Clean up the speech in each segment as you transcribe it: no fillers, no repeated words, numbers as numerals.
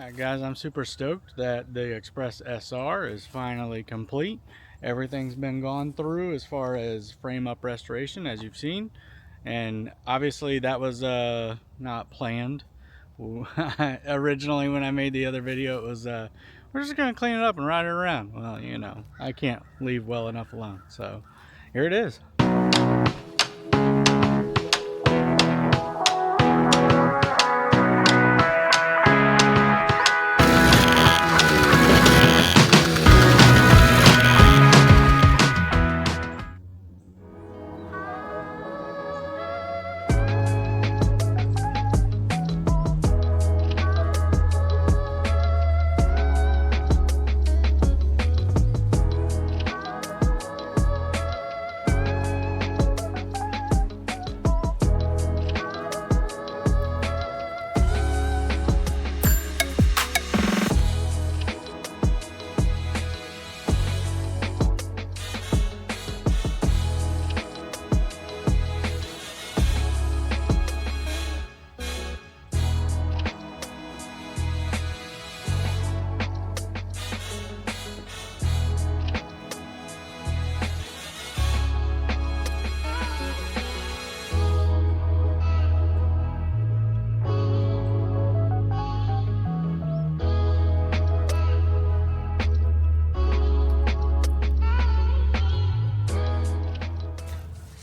Alright guys, I'm super stoked that the Express SR is finally complete. Everything's been gone through as far as frame up restoration, as you've seen, and obviously that was not planned. Originally when I made the other video, it was we're just gonna clean it up and ride it around. Well, you know, I can't leave well enough alone, so here it is.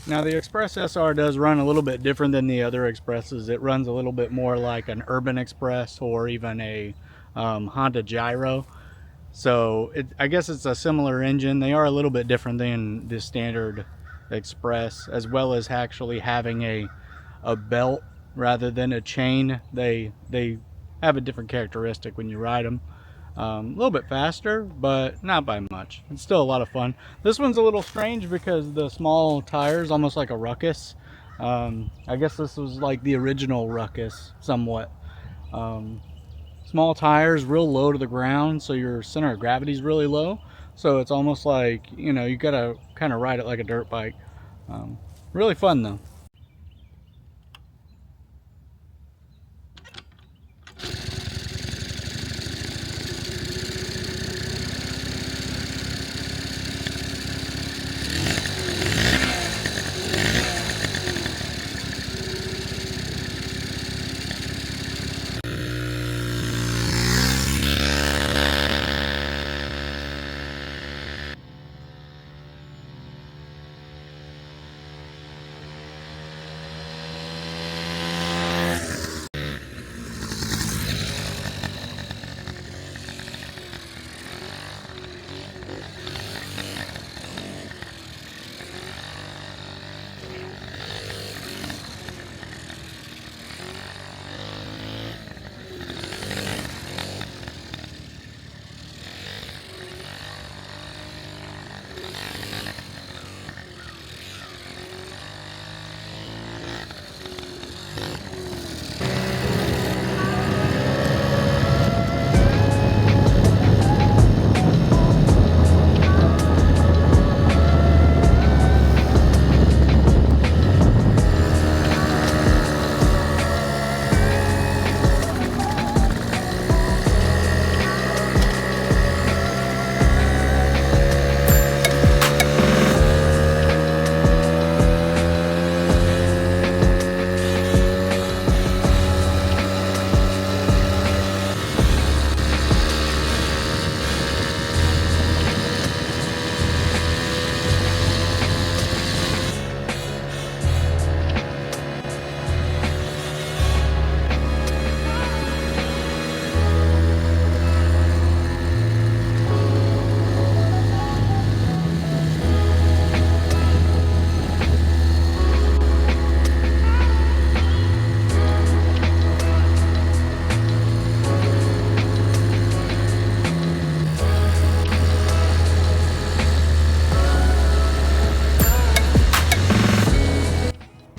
Now the Express SR does run a little bit different than the other Expresses. It runs a little bit more like an Urban Express or even a Honda Gyro. So I guess it's a similar engine. They are a little bit different than the standard Express, as well as actually having a belt rather than a chain. They have a different characteristic when you ride them. A little bit faster, but not by much. It's still a lot of fun. This one's a little strange because the small tires, almost like a Ruckus. I guess this was like the original Ruckus, somewhat. Small tires, real low to the ground, so your center of gravity is really low. So it's almost like, you know, you gotta kind of ride it like a dirt bike. Really fun though.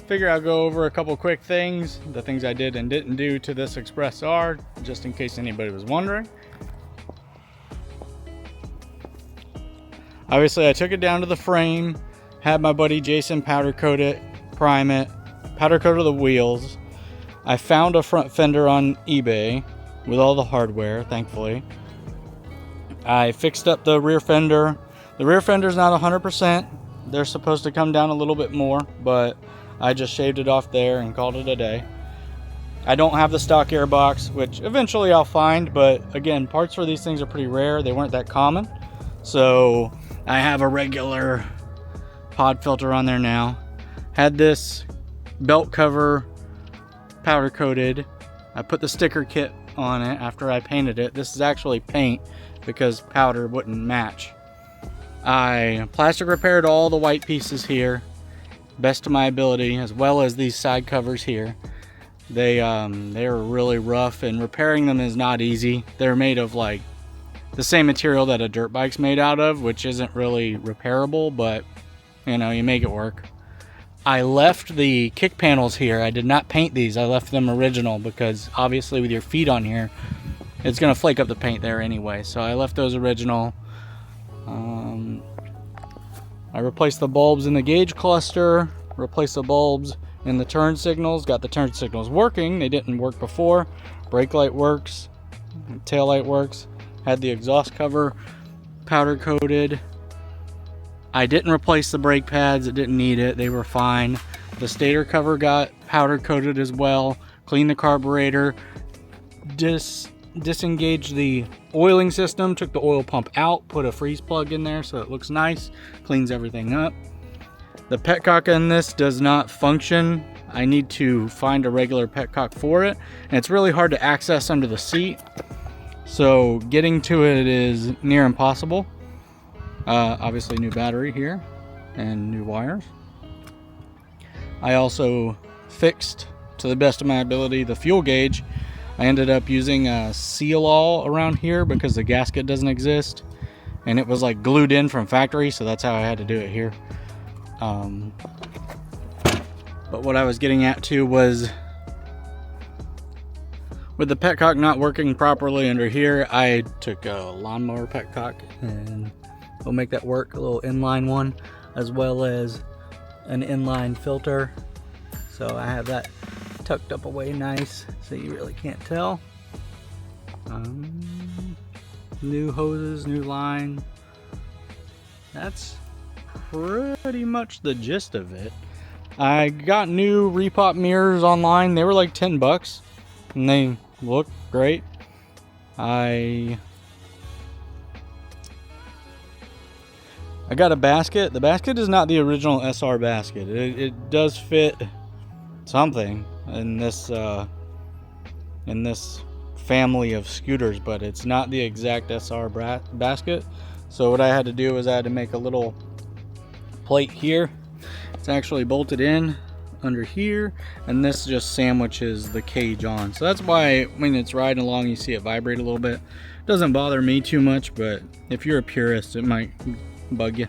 Figure I'll go over a couple quick things, the things I did and didn't do to this Express R, just in case anybody was wondering. Obviously I took it down to the frame, had my buddy Jason powder coat it, prime it, powder coat the wheels. I found a front fender on eBay, with all the hardware, thankfully. I fixed up the rear fender. The rear fender's not 100%. They're supposed to come down a little bit more, but I just shaved it off there and called it a day. I don't have the stock airbox, which eventually I'll find, but again, parts for these things are pretty rare. They weren't that common. So I have a regular pod filter on there now. Had this belt cover powder coated. I put the sticker kit on it after I painted it. This is actually paint because powder wouldn't match. I plastic repaired all the white pieces here, best of my ability, as well as these side covers here. They are really rough, and repairing them is not easy. They're made of like the same material that a dirt bike's made out of, which isn't really repairable, but you know, you make it work. I left the kick panels here. I did not paint these. I left them original because obviously with your feet on here, it's gonna flake up the paint there anyway. So I left those original. I replaced the bulbs in the gauge cluster, replaced the bulbs in the turn signals, got the turn signals working. They didn't work before. Brake light works, tail light works. Had the exhaust cover powder coated. I didn't replace the brake pads. It didn't need it. They were fine. The stator cover got powder coated as well. Cleaned the carburetor. Disengaged the oiling system. Took the oil pump out. Put a freeze plug in there so it looks nice. Cleans everything up. The petcock in this does not function. I need to find a regular petcock for it. And it's really hard to access under the seat. So getting to it is near impossible. Obviously new battery here and new wires. I also fixed, to the best of my ability, the fuel gauge. I ended up using a seal-all around here because the gasket doesn't exist, and it was like glued in from factory, so that's how I had to do it here. But what I was getting at too was, with the petcock not working properly under here, I took a lawnmower petcock and we'll make that work, a little inline one, as well as an inline filter. So I have that tucked up away nice so you really can't tell. New hoses, new line. That's pretty much the gist of it. I got new repop mirrors online. They were like 10 bucks and they look great. I got a basket. The basket is not the original SR basket. It does fit something in this family of scooters, but it's not the exact SR basket. So what I had to do was I had to make a little plate here. It's actually bolted in under here, and this just sandwiches the cage on. So that's why when it's riding along you see it vibrate a little bit. It doesn't bother me too much, but if you're a purist it might bug you.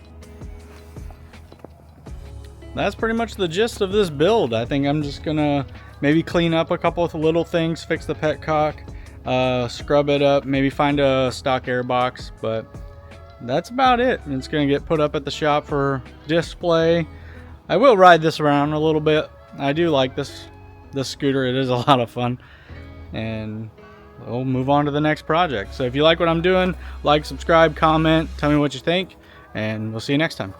That's pretty much the gist of this build. I think I'm just gonna maybe clean up a couple of little things, fix the petcock, scrub it up, maybe find a stock airbox, but that's about it. It's gonna get put up at the shop for display. I will ride this around a little bit. I do like this scooter. It is a lot of fun, and we'll move on to the next project. So if you like what I'm doing, like, subscribe, comment, tell me what you think, and we'll see you next time.